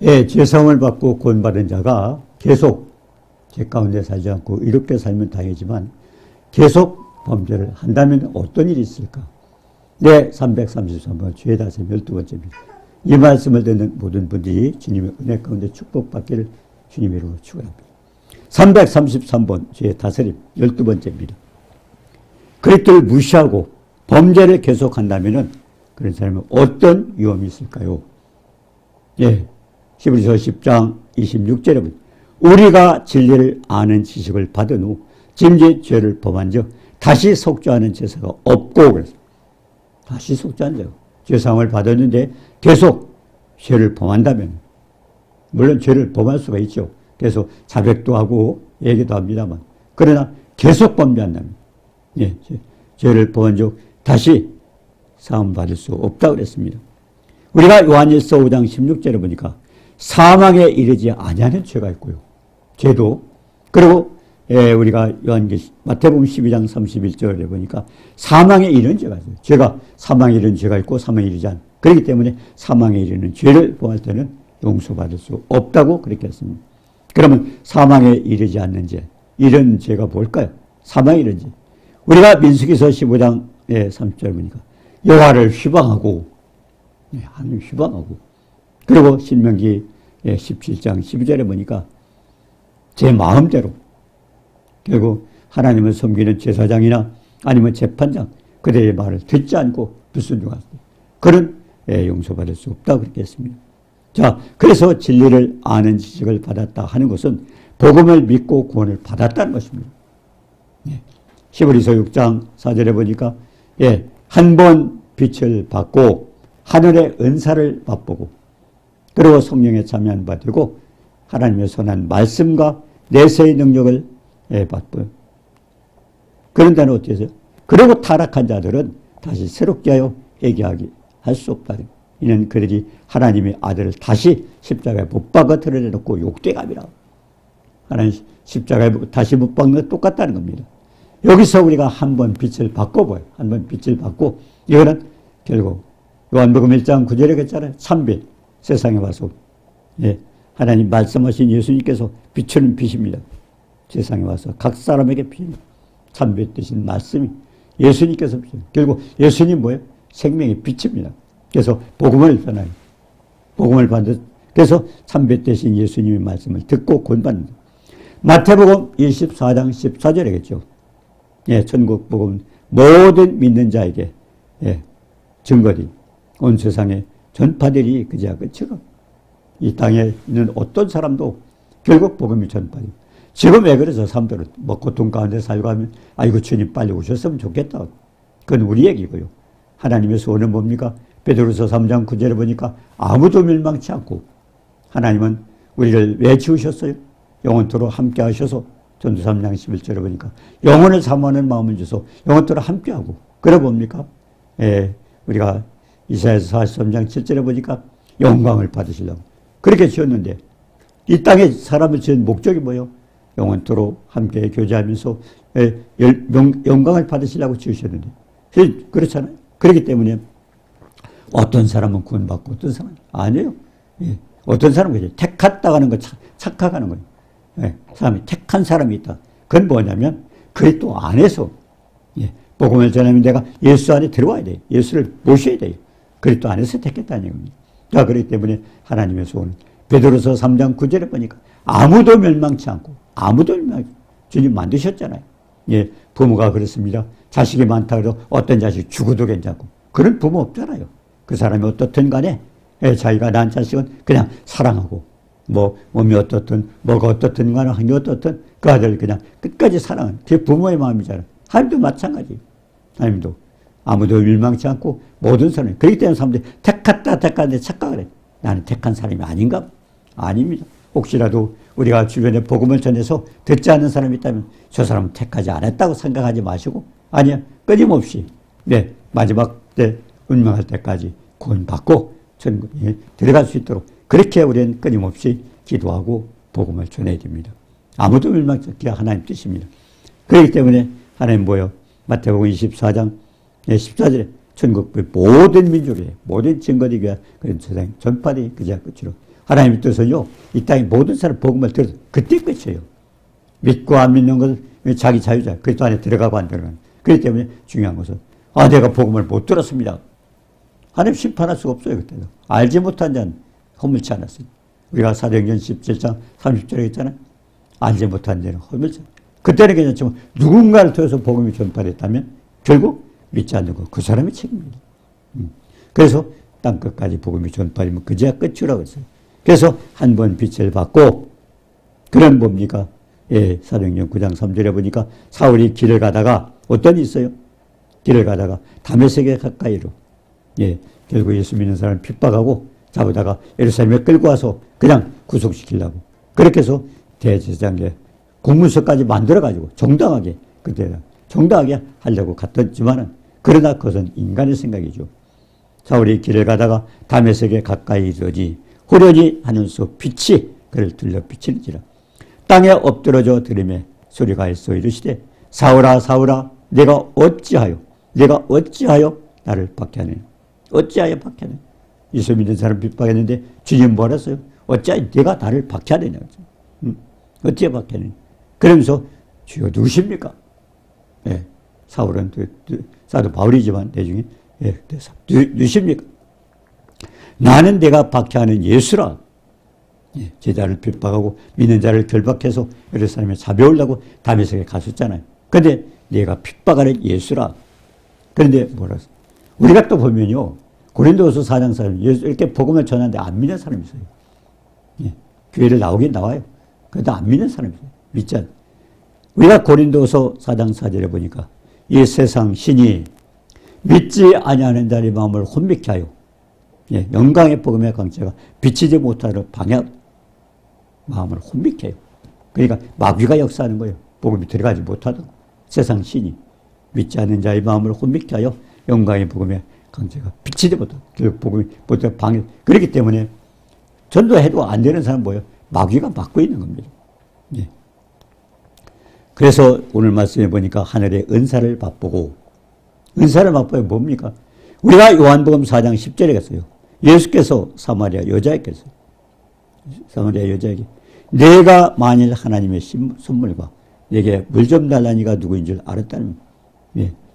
예, 죄성을 받고 구원받은 자가 계속 죄 가운데 살지 않고 이롭게 살면 다행이지만 계속 범죄를 한다면 어떤 일이 있을까? 네, 333번 죄의 다스림 12번째입니다. 이 말씀을 듣는 모든 분들이 주님의 은혜 가운데 축복받기를 주님의 이름으로 축원합니다. 333번 죄의 다스림 12번째입니다. 그리스도를 무시하고 범죄를 계속한다면 그런 사람은 어떤 위험이 있을까요? 예, 히브리서 10장 26절에 보면 우리가 진리를 아는 지식을 받은 후 짐짓 죄를 범한 적 다시 속죄하는 제사가 없고 그래서 다시 속죄한 적 죄상을 받았는데 계속 죄를 범한다면 물론 죄를 범할 수가 있죠. 계속 자백도 하고 얘기도 합니다만 그러나 계속 범죄한다면 예, 죄를 범한 적 다시 사함받을 수 없다고 그랬습니다. 우리가 요한일서 5장 16절에 보니까 사망에 이르지 아니하는 죄가 있고요. 죄도 그리고 우리가 마태복음 12장 31절에 보니까 사망에 이르는 죄가 있어요. 죄가 사망에 이르는 죄가 있고 사망에 이르지 않은 그렇기 때문에 사망에 이르는 죄를 범할 때는 용서받을 수 없다고 그렇게 했습니다. 그러면 사망에 이르지 않는 죄 이런 죄가 뭘까요? 사망에 이르는 죄 우리가 민수기서 15장 30절에 보니까 여호와를 휘방하고 하나님 휘방하고 그리고 신명기 17장 12절에 보니까 제 마음대로 결국 하나님을 섬기는 제사장이나 아니면 재판장 그들의 말을 듣지 않고 불순종할 때 그런 용서받을 수 없다고 그렇게 했습니다. 자, 그래서 진리를 아는 지식을 받았다 하는 것은 복음을 믿고 구원을 받았다는 것입니다. 히브리서 6장 4절에 보니까 한 번 빛을 받고 하늘의 은사를 맛보고 그리고 성령에 참여한 바 되고 하나님의 선한 말씀과 내세의 능력을 맛보요. 그런 데는 어떻게 해서요? 그리고 타락한 자들은 다시 새롭게 하여 회개하게 할 수 없다. 이는 그들이 하나님의 아들을 다시 십자가에 못 박아 드러내놓고 욕되감이라. 하나님 십자가에 다시 못 박는 건 똑같다는 겁니다. 여기서 우리가 한 번 빛을 바꿔봐요. 한 번 빛을 바꿔. 이거는 결국 요한복음 1장 9절에 했잖아요. 참빛. 세상에 와서 하나님 말씀하신 예수님께서 비추는 빛입니다. 세상에 와서 각 사람에게 비는 참빛 되신 말씀이 예수님께서 비추는 결국 예수님 뭐예요? 생명의 빛입니다. 그래서 복음을 전하요. 복음을 받는 그래서 참빛 되신 예수님의 말씀을 듣고 구원받는 마태복음 24장 14절이겠죠. 천국 복음 모든 믿는 자에게 증거리 온 세상에 전파들이 그제야 끝이고 이 땅에 있는 어떤 사람도 결국 복음이 전파돼요. 지금 왜 그래서 사람들은 고통 가운데 살고 하면 아이고 주님 빨리 오셨으면 좋겠다. 그건 우리 얘기고요. 하나님의 소원은 뭡니까? 베드로서 3장 9절에 보니까 아무도 멸망치 않고 하나님은 우리를 왜 지으셨어요? 영원토록 함께 하셔서 전도 3장 11절에 보니까 영혼을 사모하는 마음을 주소 영원토록 함께하고 그래 봅니까? 우리가 이사야서 43장 7절에 보니까 영광을 받으시려고 그렇게 지었는데 이 땅에 사람을 지은 목적이 뭐예요? 영원토록 함께 교제하면서 영광을 받으시려고 지으셨는데 그렇잖아요. 그렇기 때문에 어떤 사람은 구원받고 어떤 사람은 아니에요. 어떤 사람은 그죠. 택했다 하는 거 착각하는 거예요. 사람이 택한 사람이 있다. 그건 뭐냐면 그리스도 안에서 복음을 전하면 내가 예수 안에 들어와야 돼요. 예수를 모셔야 돼요. 그리스도 안에서 택했다는 겁니다. 자, 그렇기 때문에 하나님의 소원은 베드로서 3장 9절에 보니까 아무도 멸망치 않고 아무도 멸망치 주님 만드셨잖아요. 부모가 그렇습니다. 자식이 많다 그래도 어떤 자식 죽어도 괜찮고 그런 부모 없잖아요. 그 사람이 어떻든 간에 자기가 낳은 자식은 그냥 사랑하고 몸이 어떻든 뭐가 어떻든 간에 환경이 어떻든 그 아들 그냥 끝까지 사랑하는 그게 부모의 마음이잖아요. 하나님도 마찬가지예요. 하나님도 아무도 멸망치 않고 모든 사람이 그렇기 때문에 사람들이 택했는데 착각을 해요. 나는 택한 사람이 아닌가? 아닙니다. 혹시라도 우리가 주변에 복음을 전해서 듣지 않는 사람이 있다면 저 사람은 택하지 않았다고 생각하지 마시고 아니야 끊임없이 마지막 때 운명할 때까지 구원받고 천국에 들어갈 수 있도록 그렇게 우리는 끊임없이 기도하고 복음을 전해야 됩니다. 아무도 멸망치 않게 하나님 뜻입니다. 그렇기 때문에 하나님 뭐요? 마태복음 24장 14절에 천국의 모든 민족에 모든 증거되기 위한 그런 세상 전파되기 그제야 끝으로 하나님의 뜻은요, 이 땅에 모든 사람 복음을 들어서 그때 끝이에요. 믿고 안 믿는 것은 자기 자유자. 그리스도 안에 들어가고 안 들어가는. 그렇기 때문에 중요한 것은, 내가 복음을 못 들었습니다. 하나님 심판할 수가 없어요, 그때도. 알지 못한 자는 허물치 않았어요. 우리가 사도행전 17장 30절에 했잖아요. 알지 못한 자는 허물치 않았어요. 그때는 괜찮지만 누군가를 통해서 복음이 전파됐다면 결국 믿지 않는 거, 그 사람의 책임입니다. 그래서 땅끝까지 복음이 전파되면 그제야 끝이라고 했어요. 그래서 한 번 빛을 받고, 그런 뭡니까? 사도행전 9장 3절에 보니까 사울이 길을 가다가 어떤 일이 있어요? 길을 가다가 다메섹에 가까이로, 결국 예수 믿는 사람을 핍박하고 잡아다가 예루살렘에 끌고 와서 그냥 구속시키려고. 그렇게 해서 대제사장에 공문서까지 만들어가지고 정당하게, 그때 정당하게 하려고 갔더지만은, 그러나 그것은 인간의 생각이죠. 사울이 길을 가다가 다메섹에 가까이 이르지 호련히 하는 수 빛이 그를 둘러 비치는지라. 땅에 엎드러져 들으며 소리가 있어 이르시되 사울아 사울아 내가 어찌하여 나를 박해하느냐. 어찌하여 박해하느냐. 예수 믿는 사람 핍박했는데 주님 뭐라 했어요? 어찌하여 내가 나를 박해하느냐. 어찌하여 박해하느냐. 그러면서 주여 누구십니까? 사울은 사도 바울이지만 나중에 누구십니까? 나는 내가 박해하는 예수라. 제자를 핍박하고 믿는 자를 결박해서 예루살렘에 잡아오려고 다메섹에 갔었잖아요. 그런데 내가 핍박하는 예수라. 그런데 뭐라 했어? 우리가 또 보면요, 고린도후서 4장 4절 이렇게 복음을 전하는데 안 믿는 사람이 있어요. 교회를 나오긴 나와요. 그래도 안 믿는 사람이 있어요. 믿지 않아요. 우리가 고린도후서 4장 4절에 보니까 이 세상 신이 믿지 아니하는 자의 마음을 혼미케 하여, 영광의 복음의 광채가 비치지 못하도록 방해, 마음을 혼미케 해요. 그러니까 마귀가 역사하는 거예요. 복음이 들어가지 못하도록. 세상 신이 믿지 않는 자의 마음을 혼미케 하여 영광의 복음의 광채가 비치지 못하도록. 결국 복음이 못하도록 방해. 그렇기 때문에 전도해도 안 되는 사람은 뭐예요? 마귀가 막고 있는 겁니다. 그래서 오늘 말씀해 보니까 하늘의 은사를 맛보고, 은사를 맛보면 뭡니까? 우리가 요한복음 4장 10절에 갔어요. 예수께서 사마리아 여자에게서, 사마리아 여자에게 내가 만일 하나님의 선물과 내게 물 좀 달라니가 누구인 줄 알았다는,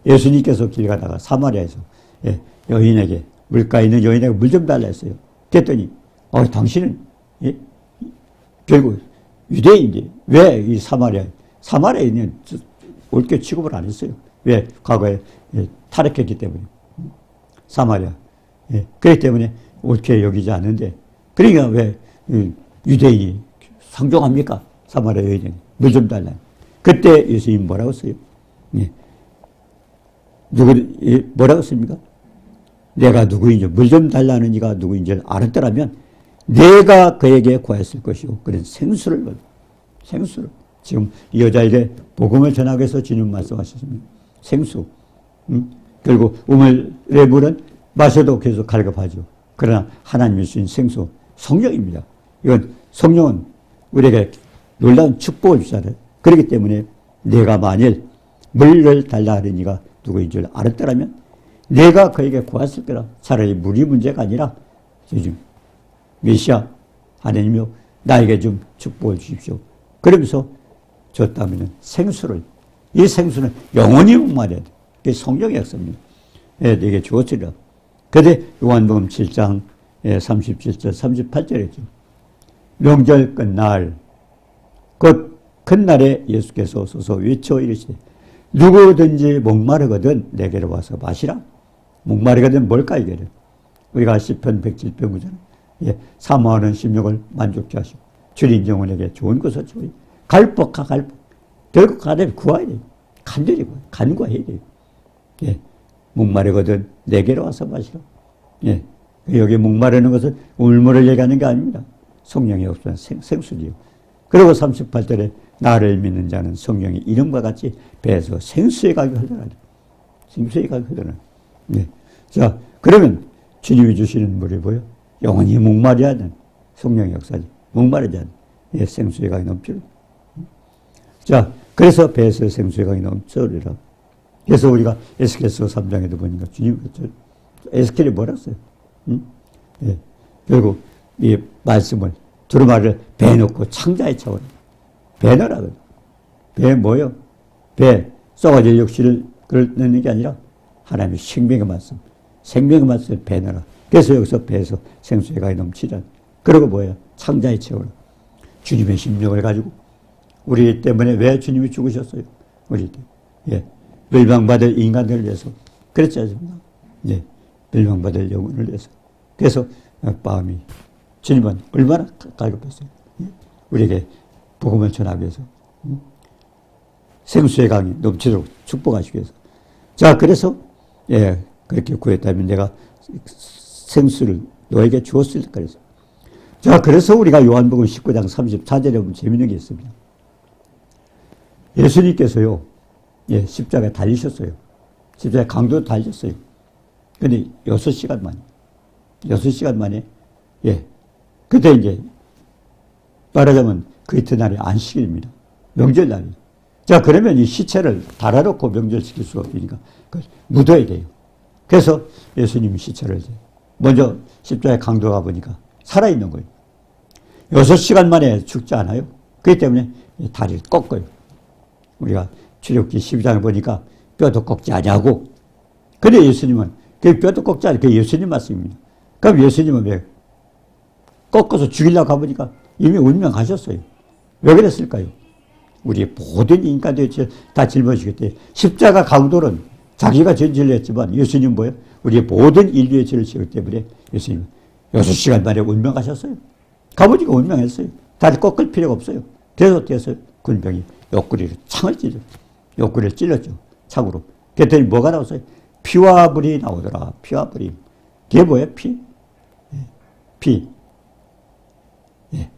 예수님께서 길 가다가 사마리아에서 여인에게, 물가에 있는 여인에게 물 좀 달라 했어요. 그랬더니 당신은 결국 유대인인데 왜 이 사마리아에 있는 옳게 취급을 안 했어요. 왜? 과거에 타락했기 때문에. 사마리아. 그렇기 때문에 옳게 여기지 않는데, 그러니까 왜 유대인이 상종합니까? 사마리아 여인이 물 좀 달라. 그때 예수님 뭐라고 했어요? 뭐라고 했습니까? 내가 누구인지, 물 좀 달라는 이가 누구인지를 알았더라면 내가 그에게 구했을 것이고, 그런 생수를 지금 이 여자에게 복음을 전하기 위해서 주님 말씀하셨습니다. 생수. 결국 우물의 물은 마셔도 계속 갈급하죠. 그러나 하나님이 주신 생수, 성령입니다. 이건 성령은 우리에게 놀라운 축복을 주잖아요. 그렇기 때문에 내가 만일 물을 달라 하는 이가 누구인 줄 알았더라면 내가 그에게 구했을 거라. 차라리 물이 문제가 아니라 요즘 메시아 하나님이요 나에게 좀 축복을 주십시오. 그러면서 줬다면 생수를, 이 생수는 영원히 목마려야 돼. 그게 성령의 약속입니다. 내게 주었으리라. 그런데 요한복음 7장 37절 38절에 있죠. 명절 끝날 곧 큰 날에 예수께서 서서 외쳐 이르시되 누구든지 목마르거든 내게로 와서 마시라. 목마르거든 뭘까 이게? 우리가 시편 107편 9절 사모하는 심령을 만족케 하시고 주린 영혼에게 좋은 것을 주리. 갈복하 갈복. 결국 가되 구해야 돼요. 간절히 간구해야 돼요. 목마르거든 내게로 와서 마시라. 여기 목마르는 것은 우물물을 얘기하는 게 아닙니다. 성령이 없으면 생수지요. 그리고 38절에 나를 믿는 자는 성령의 이름과 같이 배에서 생수의 가게 흘러나다. 생수의 가게 흘러나다. 자, 그러면 주님이 주시는 물이 뭐예요? 영원히 목마르지 않는 성령의 역사지. 목마르지 않는 생수의 강이 넘치는. 자, 그래서 배에서 생수의 강이 넘쳐오리라. 그래서 우리가 에스겔서 3장에도 보니까 주님, 에스겔이 뭐라 했어요? 결국 이 말씀을 두루마리를 배에 넣고 창자에 채워라. 배에 넣으라고. 배에 뭐요? 배에 썩어질 육신을 넣는 게 아니라 하나님의 생명의 말씀, 생명의 말씀을 배에 넣어라. 그래서 여기서 배에서 생수의 강이 넘치잖아. 그리고 뭐예요? 창자에 채워라. 주님의 심령을 가지고 우리 때문에 왜 주님이 죽으셨어요? 우리 때. 예. 멸망받을 인간들을 위해서. 그렇지 않습니까? 예. 멸망받을 영혼을 위해서. 그래서 마음이 주님은 얼마나 갈급했어요. 예. 우리에게 복음을 전하기 위해서. 생수의 강이 넘치도록 축복하시기 위해서. 자, 그래서 예, 그렇게 구했다면 내가 생수를 너에게 주었을 그래서. 자, 그래서 우리가 요한복음 19장 34절에 보면 재밌는 게 있습니다. 예수님께서요, 예, 십자가에 달리셨어요. 십자가에 강도로 달렸어요. 근데 6시간 만에, 예, 그때 이제, 말하자면 그 이튿날이 안식일입니다. 명절날이. 자, 그러면 이 시체를 달아놓고 명절시킬 수가 없으니까, 묻어야 돼요. 그래서 예수님이 시체를 먼저 십자가에 강도가 보니까 살아있는 거예요. 6시간 만에 죽지 않아요. 그렇기 때문에 다리를 꺾어요. 우리가 출애굽기 12장을 보니까 뼈도 꺾지 아니하고, 근데 예수님은 그 뼈도 꺾지 않아요. 그게 예수님 말씀입니다. 그럼 예수님은 왜 꺾어서 죽이려고 가보니까 이미 운명하셨어요. 왜 그랬을까요? 우리의 모든 인간들이 다 짊어지겠대. 십자가 강도는 자기가 전제를 했지만 예수님 뭐예요? 우리의 모든 인류의 죄를 지었기 때문에 예수님은 6시간 만에 운명하셨어요. 가보니까 운명했어요. 다리 꺾을 필요가 없어요. 그래서 어땠어요? 군병이 옆구리를 창을 찔렀죠. 옆구리를 찔렀죠. 창으로. 그랬더니 뭐가 나왔어요? 피와 불이 나오더라. 피와 불이. 그게 뭐예요? 피? 예. 피. 예.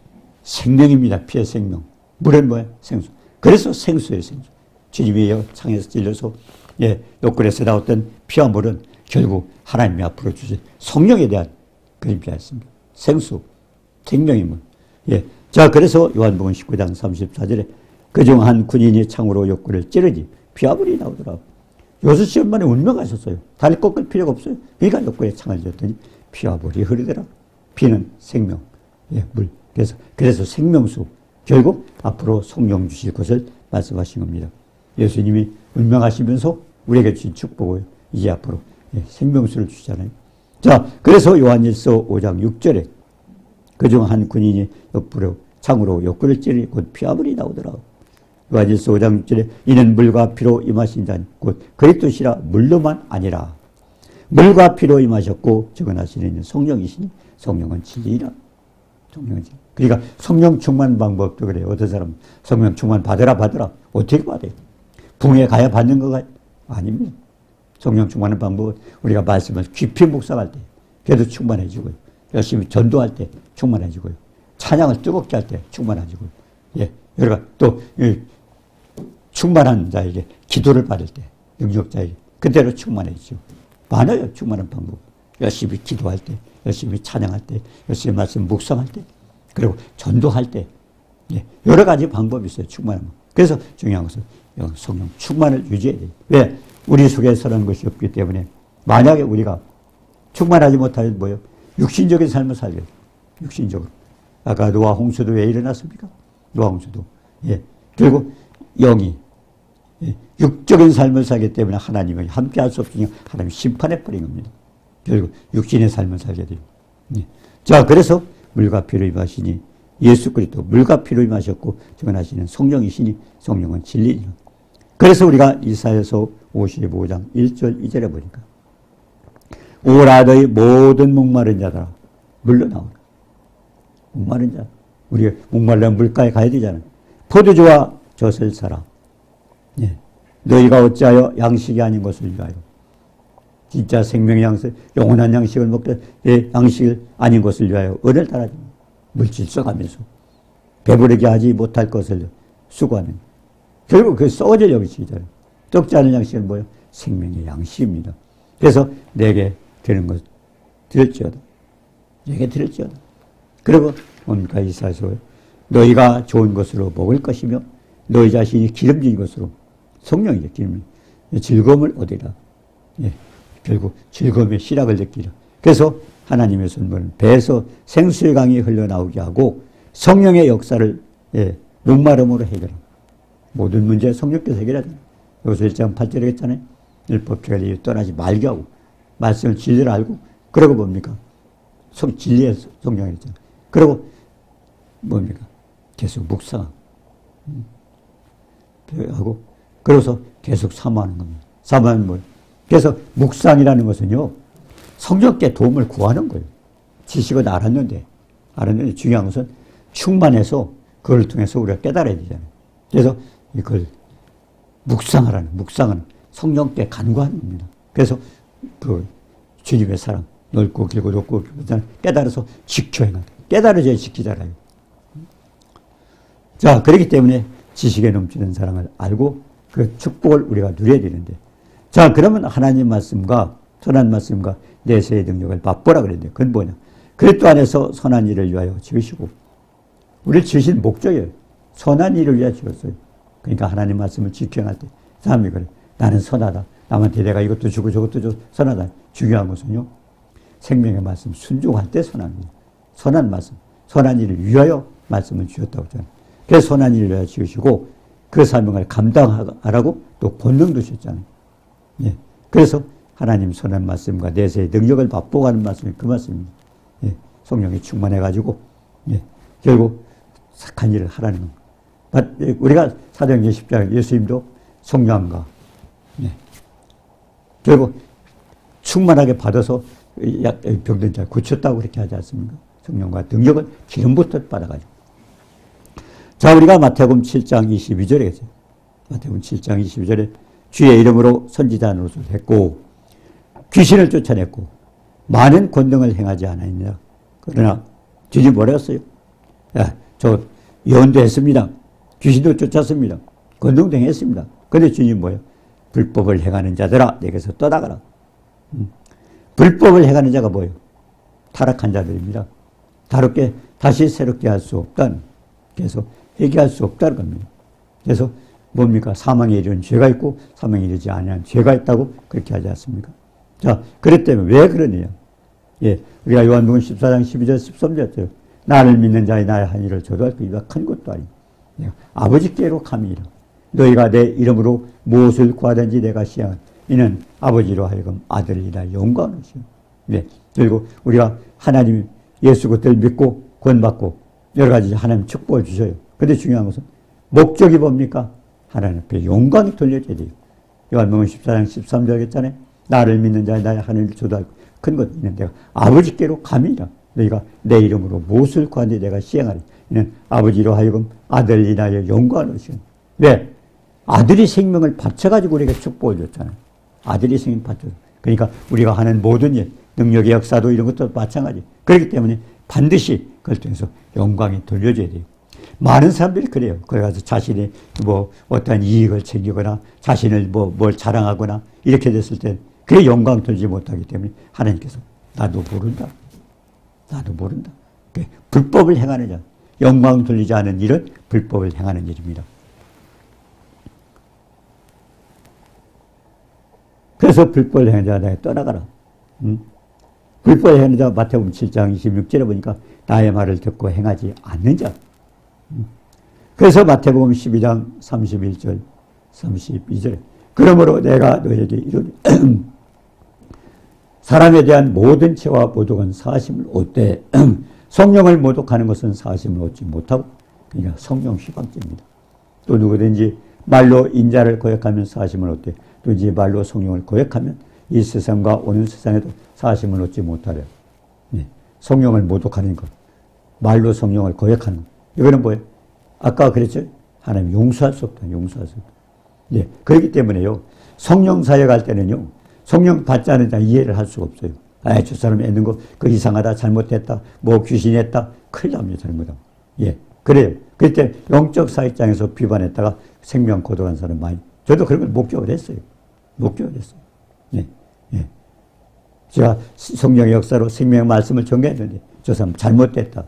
생명입니다. 피의 생명. 물은 뭐예요? 생수. 그래서 생수예요, 생수. 주님이 창에서 찔려서 예, 옆구리에서 나왔던 피와 물은 결국 하나님이 앞으로 주신 성령에 대한 그림자였습니다. 생수, 생명의 물. 예. 자, 그래서 요한복음 19장 34절에 그중 한 군인이 창으로 옆구리를 찌르니 피와 물이 나오더라고요. 6시간 만에 운명하셨어요. 다리 꺾을 필요가 없어요. 그러니까 옆구리에 창을 줬더니 피와 물이 흐르더라. 피는 생명, 예, 물. 그래서 생명수. 결국 앞으로 성령 주실 것을 말씀하신 겁니다. 예수님이 운명하시면서 우리에게 주신 축복을 이제 앞으로 예, 생명수를 주시잖아요. 자, 그래서 요한일서 5장 6절에 그중 한 군인이 옆구리로 창으로 옆구리를 찌르니 곧 피와 물이 나오더라. 요한일서 5장 6절에 이는 물과 피로 임하신 자니 곧 그리스도시라 물로만 아니라 물과 피로 임하셨고 증언하시는 성령이시니 성령은 진리이라. 성령은 진리. 그러니까 성령 충만 방법도 그래요. 어떤 사람은 성령 충만 받으라. 어떻게 받아요? 붕에 가야 받는 거가 아닙니다. 성령 충만한 방법은 우리가 말씀을 깊이 묵상할 때 그래도 충만해지고요. 열심히 전도할 때 충만해지고요. 찬양을 뜨겁게 할 때 충만해지고요. 예, 여러 가지 또 충만한 자에게 기도를 받을 때 능력자에게 그대로 충만해지죠. 많아요. 충만한 방법. 열심히 기도할 때, 열심히 찬양할 때, 열심히 말씀 묵상할 때, 그리고 전도할 때, 예, 여러 가지 방법이 있어요. 충만한 방. 그래서 중요한 것은 성령 충만을 유지해야 돼요. 왜? 우리 속에 서는 것이 없기 때문에 만약에 우리가 충만하지 못하면 뭐예요? 육신적인 삶을 살게 돼요. 육신적으로. 아까 노아 홍수도 왜 일어났습니까? 노아 홍수도. 예. 그리고 영이 예. 육적인 삶을 살기 때문에 하나님을 함께 할 수 없으니 하나님이 심판해버린 겁니다. 결국 육신의 삶을 살게 돼요. 예. 자, 그래서 물과 피로 임하시니 예수 그리스도 물과 피로 임하셨고 증언하시는 성령이시니 성령은 진리니라. 그래서 우리가 이사야서 55장 1절 2절에 보니까 오라 너희 모든 목마른 자들아 물로 나오라. 목마른 자. 우리가 목말라면 물가에 가야 되잖아요. 포도주와 젖을 사라. 예. 너희가 어찌하여 양식이 아닌 것을 위하여 진짜 생명의 양식, 영원한 양식을 먹되 양식을 아닌 것을 위하여 은을 따라지 물질 써가면서 배부르게 하지 못할 것을 수고하는 결국 그 썩어질 양식이잖아요. 썩지 않은 양식은 뭐예요? 생명의 양식입니다. 그래서 내게 드는 것 들을지어다. 내게 들을지어다. 그리고 뭡니까 이사야서 너희가 좋은 것으로 먹을 것이며 너희 자신이 기름진 것으로 성령이죠. 기름 즐거움을 얻으라. 예. 결국 즐거움의 시락을 느끼라. 그래서 하나님의 손은 배에서 생수의 강이 흘러나오게 하고 성령의 역사를 목마름으로 해결합니다. 모든 문제 성령께서 해결하잖아요. 여기서 1장 8절에 했잖아요. 율법주가 떠나지 말게 하고 말씀을 진리를 알고 그러고 뭡니까? 진리의 성령이 있잖아요. 그리고 뭡니까? 계속 묵상하고 하고 그래서 계속 사모하는 겁니다. 사모하는 뭐예요? 그래서 묵상이라는 것은요. 성령께 도움을 구하는 거예요. 지식은 알았는데 중요한 것은 충만해서 그걸 통해서 우리가 깨달아야 되잖아요. 그래서 이걸 묵상은 성령께 간구하는 겁니다. 그래서 그 주님의 사랑 넓고 길고 높고 깨달아서 지켜 행하는 깨달아져야 지키잖아요. 자, 그렇기 때문에 지식에 넘치는 사랑을 알고 그 축복을 우리가 누려야 되는데 자, 그러면 하나님 말씀과 선한 말씀과 내세의 능력을 맛보라 그랬는데 그건 뭐냐? 그리스도 안에서 선한 일을 위하여 지으시고 우리를 지으신 목적이에요. 선한 일을 위하여 지었어요. 그러니까 하나님 말씀을 지켜갈 때 사람이 그래. 나는 선하다. 남한테 내가 이것도 주고 저것도 주고 선하다. 중요한 것은요. 생명의 말씀 순종할 때 선한 거예요. 선한 말씀. 선한 일을 위하여 말씀을 주셨다고 했잖아요. 그래서 선한 일을 위하여 지으시고 그 사명을 감당하라고 또 본능도 주셨잖아요. 예. 그래서 하나님 선한 말씀과 내세의 능력을 맛보고 하는 말씀이 그 말씀입니다. 예. 성령이 충만해가지고 예. 결국 착한 일을 하라는 겁니다. 우리가 사도행전 10장 예수님도 성령과 예. 결국 충만하게 받아서 병든 자를 고쳤다고 그렇게 하지 않습니까? 성령과 능력은 기름부터 받아가지고. 자, 우리가 마태복음 7장 22절에 계세요. 마태복음 7장 22절에 주의 이름으로 선지자 노릇을 했고 귀신을 쫓아냈고 많은 권능을 행하지 않았느냐. 그러나 주님 뭐라 했어요? 야, 저 예언도 했습니다. 귀신도 쫓았습니다. 권능도 행했습니다. 그런데 주님 뭐예요? 불법을 행하는 자들아 내게서 떠나가라. 불법을 행하는 자가 뭐예요? 타락한 자들입니다. 다시 새롭게 할 수 없다는 그래서 회개할 수 없다는 겁니다. 그래서 뭡니까? 사망에 이르는 죄가 있고 사망에 이르지 아니한 죄가 있다고 그렇게 하지 않습니까? 자, 그랬다면 왜 그러느냐? 예, 우리가 요한복음 14장 12절 13절에 나를 믿는 자의 나의 한 일을 저도 이와 큰 것도 아니고 아버지께로 감이라. 너희가 내 이름으로 무엇을 구하든지 내가 시행한 이는 아버지로 하여금 아들이라 영광을 주시오. 네, 그리고 우리가 하나님 예수 그것을 믿고 구원받고 여러 가지 하나님 축복을 주셔요. 그런데 중요한 것은 목적이 뭡니까? 하나님 앞에 영광이 돌려져야 돼요. 요한복음 14장 13절 했잖아요. 나를 믿는 자의 나의 하늘을 조달하고 큰 것 있는 내가 아버지께로 감이라. 너희가 내 이름으로 무엇을 구하는지 내가 시행하리. 이는 아버지로 하여금 아들이 나의 영광을 주시오. 왜? 아들이 생명을 바쳐가지고 우리에게 축복을 줬잖아요. 아들이 생명 바쳐서. 그러니까 우리가 하는 모든 일, 능력의 역사도 이런 것도 마찬가지. 그렇기 때문에 반드시 그걸 통해서 영광이 돌려져야 돼요. 많은 사람들이 그래요. 그래가지고 자신이 뭐 어떠한 이익을 챙기거나 자신을 뭘 자랑하거나 이렇게 됐을 때 그게 영광 돌리지 못하기 때문에 하나님께서 나도 모른다. 불법을 행하는 자, 영광 돌리지 않은 일은 불법을 행하는 일입니다. 그래서 불법을 행하는 자 내가 떠나가라. 불법을 행하는 자 마태복음 7장 26절에 보니까 나의 말을 듣고 행하지 않는 자. 그래서 마태복음 12장 31절 32절에 그러므로 내가 너에게 이르니 사람에 대한 모든 죄와 모독은 사하심을 얻되 성령을 모독하는 것은 사하심을 얻지 못하고 그러니까 성령 휘방죄입니다. 또 누구든지 말로 인자를 거역하면 사하심을 얻되 또 이제 말로 성령을 거역하면 이 세상과 오는 세상에도 사하심을 얻지 못하려. 네. 성령을 모독하는 것, 말로 성령을 거역하는 것. 이거는 뭐예요? 아까 그랬죠? 하나님 용서할 수 없다. 네. 그렇기 때문에요. 성령 사역할 때는요. 성령 받지 않은 자 이해를 할 수가 없어요. 아, 저 사람이 했는 거, 그 이상하다, 잘못했다, 뭐 귀신했다, 큰일 납니다, 잘못하면. 예, 그래요. 그때 영적 사역장에서 비판했다가 생명 거둬간 사람 많이. 저도 그런 걸 목격을 했어요. 예, 예. 제가 성령의 역사로 생명의 말씀을 전개했는데, 저 사람 잘못됐다.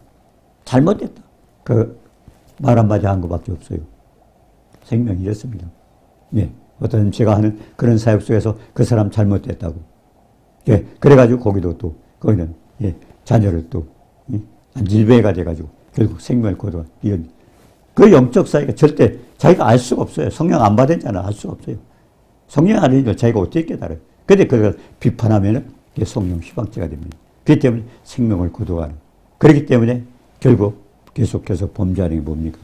그 말 한마디 한 것밖에 없어요. 생명이 이렇습니다. 예. 어떤 제가 하는 그런 사역 속에서 그 사람 잘못됐다고. 예, 그래가지고 거기도 또 거기는 자녀를 또 안질배가 돼가지고 결국 생명을 거둬. 그 영적 사이가 절대 자기가 알 수가 없어요. 성령 안 받았잖아. 알 수가 없어요. 성령 안 받으니까 자기가 어떻게 깨달아요. 근데 그걸 비판하면은 그게 성령 휘방죄가 됩니다. 그렇기 때문에 생명을 거둬가는. 그렇기 때문에 결국 계속해서 범죄하는 게 뭡니까?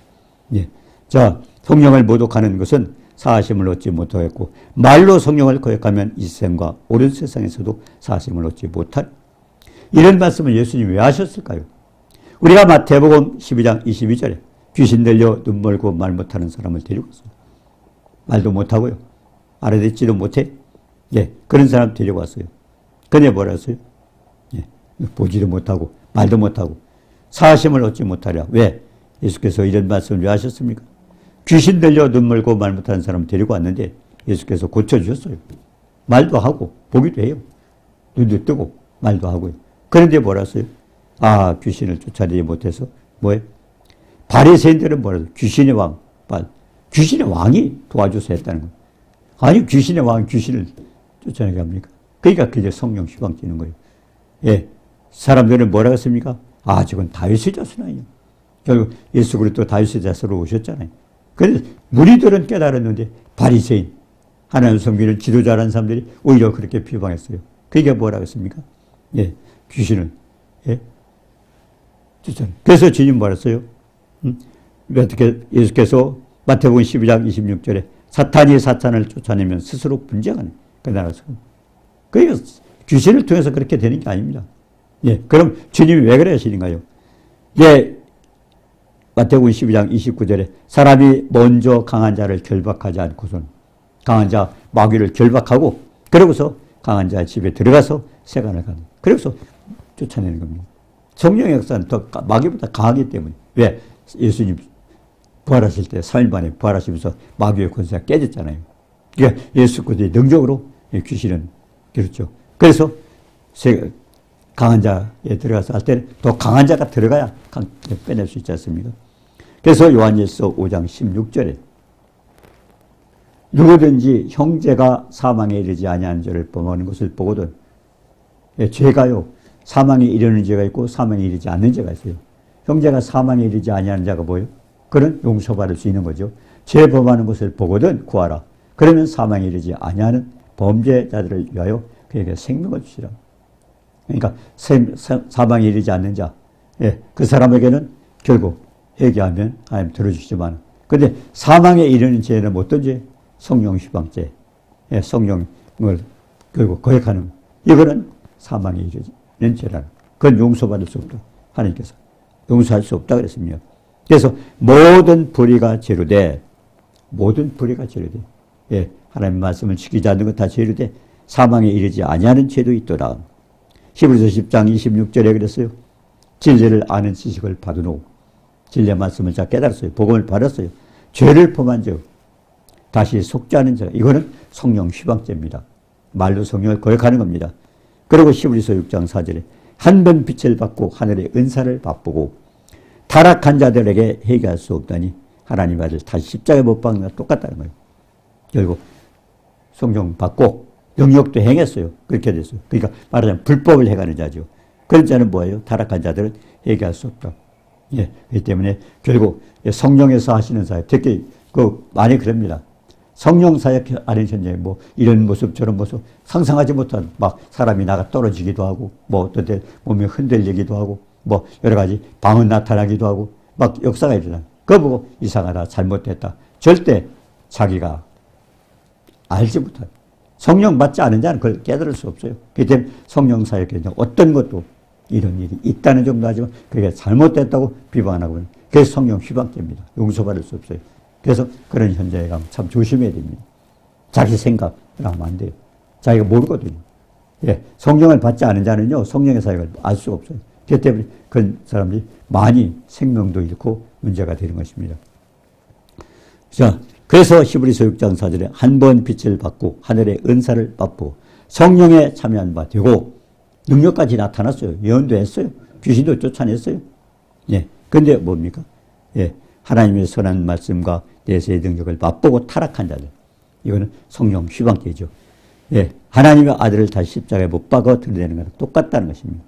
자, 성령을 모독하는 것은 사하심을 얻지 못하겠고, 말로 성령을 거역하면 이 세상과 옳은 세상에서도 사하심을 얻지 못할. 이런 말씀을 예수님이 왜 하셨을까요? 우리가 마태복음 12장 22절에 귀신 들려 눈 멀고 말 못하는 사람을 데리고 왔어요. 말도 못하고요. 알아듣지도 못해. 그런 사람 데리고 왔어요. 근데 뭐라 했어요? 보지도 못하고 말도 못하고 사하심을 얻지 못하랴. 왜? 예수께서 이런 말씀을 왜 하셨습니까? 귀신 들려 눈 멀고 말 못하는 사람을 데리고 왔는데 예수께서 고쳐주셨어요. 말도 하고 보기도 해요. 눈도 뜨고 말도 하고요. 그런데 뭐라 했어요? 귀신을 쫓아내지 못해서 뭐예요? 바리새인들은 뭐라 했어요? 귀신의 왕, 귀신의 왕이 도와줘서 했다는 거예요. 아니 귀신의 왕이 귀신을 쫓아내게 합니까? 그러니까 그게 성령 휘방죄는 거예요. 사람들은 뭐라고 했습니까? 저건 다윗의 자손 아니에요. 결국 예수 그리스도 다윗의 자손으로 오셨잖아요. 그래서 무리들은 깨달았는데 바리새인, 하나님 섬기는 지도자라는 사람들이 오히려 그렇게 비방했어요. 그게 뭐라고 했습니까? 귀신을 쫓아내. 그래서 주님 뭐랬어요? 어떻게 예수께서 마태복음 12장 26절에 사탄이 사탄을 쫓아내면 스스로 분쟁하는 그 나라에서. 그러니까 귀신을 통해서 그렇게 되는 게 아닙니다. 그럼 주님이 왜 그래 하시는가요? 마태복음 12장 29절에 사람이 먼저 강한 자를 결박하지 않고선 강한 자 마귀를 결박하고 그러고서 강한 자 집에 들어가서 세간을 가는. 그래서 쫓아내는 겁니다. 성령의 역사는 더 마귀보다 강하기 때문에. 왜? 예수님 부활하실 때 3일 만에 부활하시면서 마귀의 권세가 깨졌잖아요. 그러니까 예수 그리스도의 능력으로 귀신은 그렇죠. 그래서 강한 자에 들어가서 할 때는 더 강한 자가 들어가야 빼낼 수 있지 않습니까? 그래서 요한일서 5장 16절에 누구든지 형제가 사망에 이르지 아니하는 죄를 범하는 것을 보거든. 죄가요. 사망에 이르는 죄가 있고 사망에 이르지 않는 죄가 있어요. 형제가 사망에 이르지 아니하는 자가 뭐예요? 그런 용서받을 수 있는 거죠. 죄 범하는 것을 보거든 구하라. 그러면 사망에 이르지 아니하는 범죄자들을 위하여 그에게 생명을 주시라. 그러니까 사망에 이르지 않는 자, 그 사람에게는 결국 회개하면 하나님 들어주시지만, 근데 사망에 이르는 죄는 어떤 죄? 성령 휘방죄, 성령을 결국 거역하는, 이거는 사망에 이르는 죄라는, 그건 용서받을 수 없다. 하나님께서 용서할 수 없다 그랬습니다. 그래서 모든 불의가 죄로 돼. 모든 불의가 죄로 돼. 하나님 말씀을 지키지 않는 것 다 죄로 돼. 사망에 이르지 아니하는 죄도 있더라. 히브리서 10장 26절에 그랬어요. 진리를 아는 지식을 받으노. 진리의 말씀을 잘 깨달았어요. 복음을 받았어요. 죄를 범한 적 다시 속지 않은 자, 이거는 성령 휘방죄입니다. 말로 성령을 거역하는 겁니다. 그리고 히브리서 6장 4절에 한 번 빛을 받고 하늘의 은사를 맛보고 타락한 자들에게 회개할 수 없다니 하나님 아들 다시 십자가에 못 박는 거랑 똑같다는 거예요. 결국 성령 받고 영역도 행했어요. 그렇게 됐어요. 그러니까 말하자면 불법을 행하는 자죠. 그런 자는 뭐예요? 타락한 자들은 회개할 수 없다. 그렇기 때문에 결국 성령에서 하시는 사역, 특히 많이 그럽니다. 성령 사역 하는 현장에 뭐 이런 모습 저런 모습 상상하지 못한 막 사람이 나가 떨어지기도 하고 뭐 어떤 때 몸이 흔들리기도 하고 뭐 여러 가지 방언 나타나기도 하고 막 역사가 일어나. 그거 보고 이상하다, 잘못됐다. 절대 자기가 알지 못한, 성령 받지 않은 자는 그걸 깨달을 수 없어요. 그렇기 때문에 성령 사역에 어떤 것도 이런 일이 있다는 정도 하지만 그게 잘못됐다고 비방하고, 그래서 성령 휘방죄입니다. 용서받을 수 없어요. 그래서 그런 현장에 가면 참 조심해야 됩니다. 자기 생각을 하면 안 돼요. 자기가 모르거든요. 성령을 받지 않은 자는요, 성령의 사역을 알 수가 없어요. 그렇기 때문에 그런 사람들이 많이 생명도 잃고 문제가 되는 것입니다. 자, 그래서 히브리서 6장 4절에 한 번 빛을 받고 하늘의 은사를 맛보고 성령에 참여한 바 되고 능력까지 나타났어요. 예언도 했어요. 귀신도 쫓아냈어요. 근데 뭡니까? 하나님의 선한 말씀과 내세의 능력을 맛보고 타락한 자들. 이거는 성령 휘방죄죠. 예, 하나님의 아들을 다시 십자가에 못 박아 드러내는 것과 똑같다는 것입니다.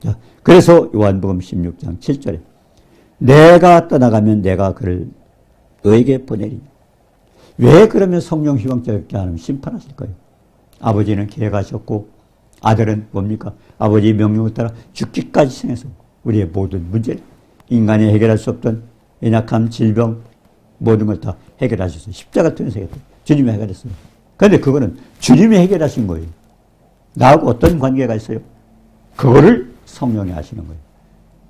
자, 그래서 요한복음 16장 7절에 내가 떠나가면 내가 그를 너에게 보내리니. 왜 그러면 성령 희망자였게 하면 심판하실 거예요. 아버지는 계획하셨고 아들은 뭡니까? 아버지의 명령을 따라 죽기까지 생해서 우리의 모든 문제를 인간이 해결할 수 없던 연약함, 질병 모든 걸 다 해결하셔서 십자가 통해서 해결했어요. 주님이 해결했어요. 그런데 그거는 주님이 해결하신 거예요. 나하고 어떤 관계가 있어요? 그거를 성령이 하시는 거예요.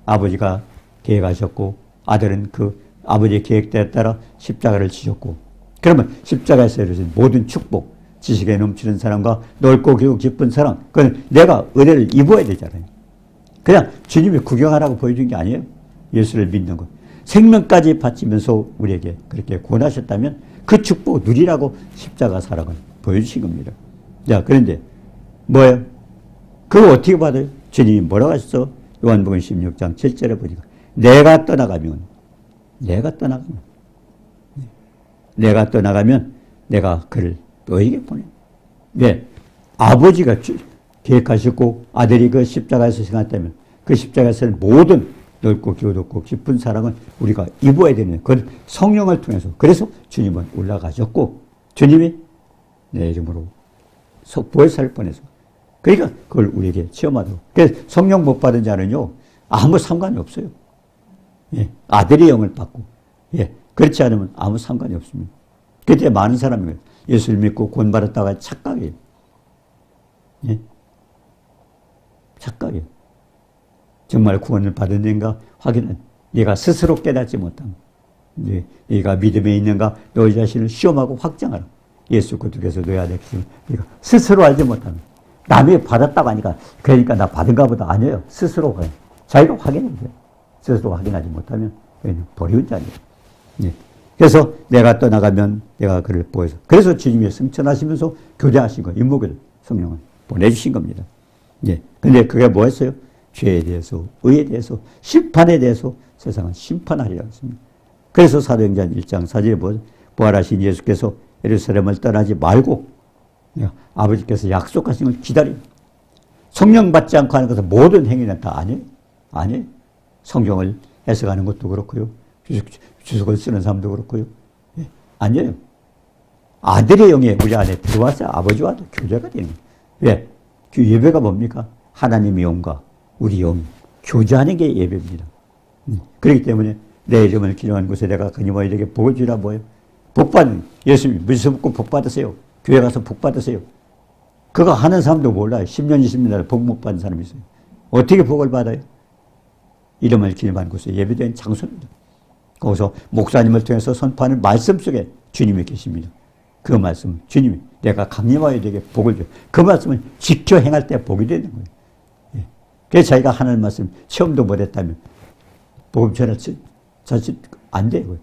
아버지가 계획하셨고 아들은 그 아버지의 계획대에 따라 십자가를 지셨고 그러면 십자가에서 이루어진 모든 축복, 지식에 넘치는 사랑과 넓고 깊은 사랑, 그건 내가 은혜를 입어야 되잖아요. 그냥 주님이 구경하라고 보여준 게 아니에요. 예수를 믿는 것. 생명까지 바치면서 우리에게 그렇게 권하셨다면 그 축복 누리라고 십자가 사랑을 보여주신 겁니다. 자, 그런데 뭐예요? 그거 어떻게 받아요? 주님이 뭐라고 하셨어? 요한복음 16장 7절에 보니까 내가 떠나가면 내가 그를 너에게 보내. 왜? 아버지가 계획하셨고 아들이 그 십자가에서 생각했다면 그 십자가에서는 모든 넓고 깊고 깊은 사랑은 우리가 입어야 되는 그 성령을 통해서. 그래서 주님은 올라가셨고 주님이 내 이름으로 부활살 뻔해서 그러니까 그걸 우리에게 체험하도록. 그래서 성령 못 받은 자는요 아무 상관이 없어요. 예, 아들의 영을 받고 예, 그렇지 않으면 아무 상관이 없습니다. 그때 많은 사람이 예수를 믿고 구원받았다가 착각이에요. 예? 착각이에요. 정말 구원을 받았는가 확인은 네가 스스로 깨닫지 못한 네가 믿음에 있는가 너희 자신을 시험하고 확정하라. 예수 그리스도께서 너희 안에 계시면 네가 스스로 알지 못하는 남이 받았다고 하니까 그러니까 나 받은가 보다 아니에요. 스스로 자기가 확인해야 돼요. 스스로 확인하지 못하면 버리운 자니에요. 예. 그래서 내가 떠나가면 내가 그를 보여서 그래서 주님이 승천하시면서 교제하신 거예요. 인목을 성령을 보내주신 겁니다. 예. 근데 그게 뭐였어요? 죄에 대해서, 의에 대해서, 심판에 대해서 세상은 심판하리라고 했습니다. 그래서 사도행전 1장 4절에 부활하신 예수께서 예루살렘을 떠나지 말고 아버지께서 약속하신 걸 기다려. 성령 받지 않고 하는 것은 모든 행위는 다 아니에요. 성경을 해석하는 것도 그렇고요. 주석을 쓰는 사람도 그렇고요. 예, 아니에요. 아들의 영이 우리 안에 들어와서 아버지와도 교제가 되는 거예요. 왜? 그 예배가 뭡니까? 하나님의 영과 우리 영이 교제하는 게 예배입니다. 그렇기 때문에 내 이름을 기념하는 곳에 내가 그님에게 복을 주라 뭐예요? 복받는 예수님 믿고 복 받으세요. 교회 가서 복 받으세요. 그거 하는 사람도 몰라요. 10년, 20년 복 못 받는 사람이 있어요. 어떻게 복을 받아요? 이름을 기념하는 곳에 예배된 장소입니다. 거기서 목사님을 통해서 선포하는 말씀 속에 주님이 계십니다. 그 말씀, 주님이 내가 강림하여 되게 복을 줘. 그 말씀을 지켜 행할 때 복이 되는 거예요. 예. 그래서 자기가 하는 말씀 체험도 못했다면 복음 전할 자신 안 돼요.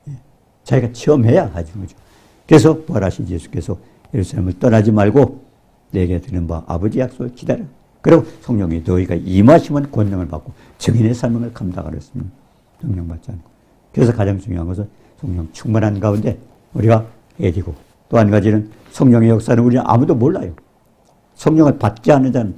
예. 자기가 체험해야 하는 거죠. 그래서 부활하신 예수께서 예루살렘을 떠나지 말고 내게 드는 바 아버지 약속을 기다려. 그리고 성령이 너희가 임하시면 권능을 받고 증인의 사명을 감당하려 했습니다. 성령 받지 않고. 그래서 가장 중요한 것은 성령 충만한 가운데 우리가 애리고 또 한 가지는 성령의 역사는 우리는 아무도 몰라요. 성령을 받지 않는 자는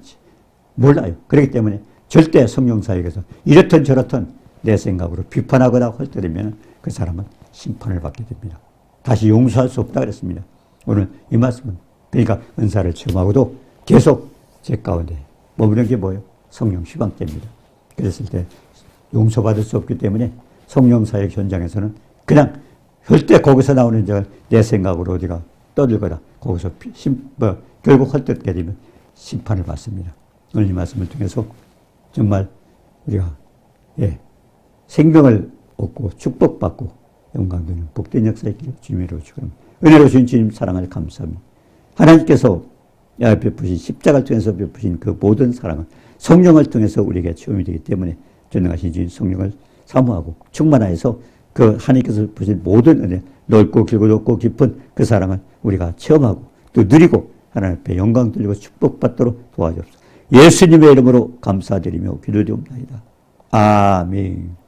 몰라요. 그렇기 때문에 절대 성령 사역에서 이렇든 저렇든 내 생각으로 비판하거나 헐뜯으면 그 사람은 심판을 받게 됩니다. 다시 용서할 수 없다 그랬습니다. 오늘 이 말씀은 그러니까 은사를 체험하고도 계속 제 가운데 머무는 게 뭐예요? 성령 휴방죄입니다. 그랬을 때 용서받을 수 없기 때문에 성령 사역 현장에서는 그냥 절대 거기서 나오는 자를 내 생각으로 어디가 떠들거나 거기서 결국 헐뜯게 되면 심판을 받습니다. 오늘 이 말씀을 통해서 정말 우리가 생명을 얻고 축복받고 영광되는 복된 역사의 길 주님으로 주옵니다. 은혜로 주신 주님 사랑을 감사합니다. 하나님께서 베푸신 십자가를 통해서 베푸신 그 모든 사랑은 성령을 통해서 우리에게 체험이 되기 때문에 전능하신 주님 성령을 사모하고 충만하여서 그 하나님께서 부신 모든 은혜 넓고 길고 높고 깊은 그 사랑을 우리가 체험하고 또 누리고 하나님 앞에 영광 돌리고 축복받도록 도와주옵소서. 예수님의 이름으로 감사드리며 기도드립니다. 아멘.